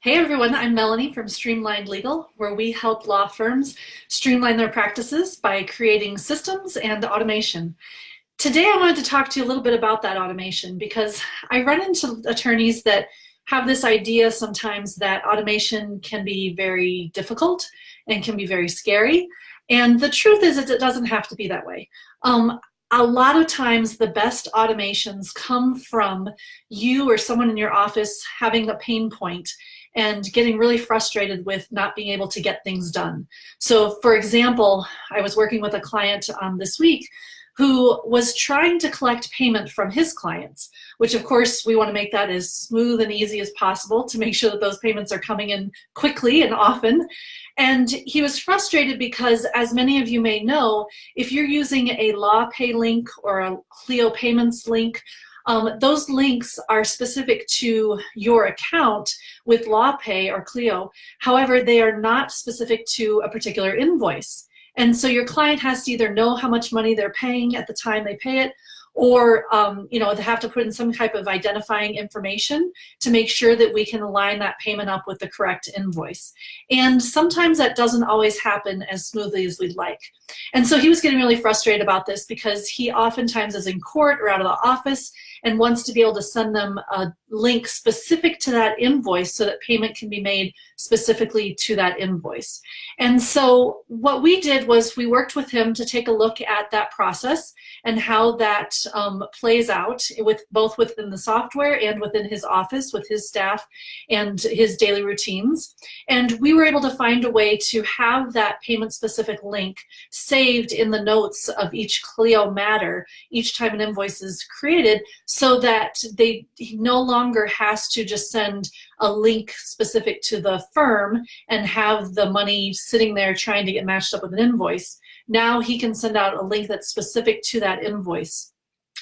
Hey everyone, I'm Melanie from Streamlined Legal, where we help law firms streamline their practices by creating systems and automation. Today I wanted to talk to you a little bit about that automation because I run into attorneys that have this idea sometimes that automation can be very difficult and can be very scary. And the truth is that it doesn't have to be that way. A lot of times the best automations come from you or someone in your office having a pain point and getting really frustrated with not being able to get things done. So for example, I was working with a client this week who was trying to collect payment from his clients, which of course we want to make that as smooth and easy as possible to make sure that those payments are coming in quickly and often. And he was frustrated because, as many of you may know, if you're using a LawPay link or a Clio Payments link, those links are specific to your account with LawPay or Clio. However, they are not specific to a particular invoice. And so your client has to either know how much money they're paying at the time they pay it, or they have to put in some type of identifying information to make sure that we can align that payment up with the correct invoice. And sometimes that doesn't always happen as smoothly as we'd like. And so he was getting really frustrated about this because he oftentimes is in court or out of the office and wants to be able to send them a link specific to that invoice so that payment can be made specifically to that invoice. And so what we did was we worked with him to take a look at that process and how that plays out with both within the software and within his office with his staff and his daily routines. And we were able to find a way to have that payment specific link saved in the notes of each Clio matter each time an invoice is created, so that he no longer has to just send a link specific to the firm and have the money sitting there trying to get matched up with an invoice. Now he can send out a link that's specific to that invoice.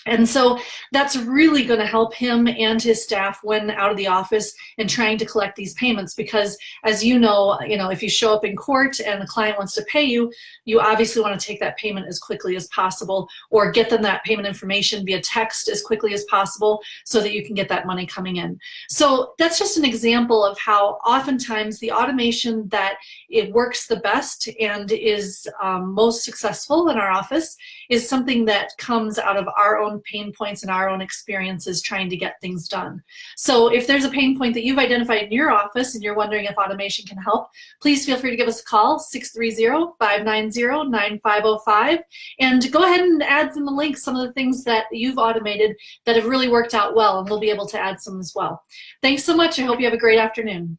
And so that's really going to help him and his staff when out of the office and trying to collect these payments, because as you know, if you show up in court and the client wants to pay you, you obviously want to take that payment as quickly as possible or get them that payment information via text as quickly as possible so that you can get that money coming in. So that's just an example of how oftentimes the automation that it works the best and is most successful in our office is something that comes out of our own pain points and our own experiences trying to get things done. So if there's a pain point that you've identified in your office and you're wondering if automation can help, please feel free to give us a call, 630-590-9505, and go ahead and add in the links some of the things that you've automated that have really worked out well, and we'll be able to add some as well. Thanks so much. I hope you have a great afternoon.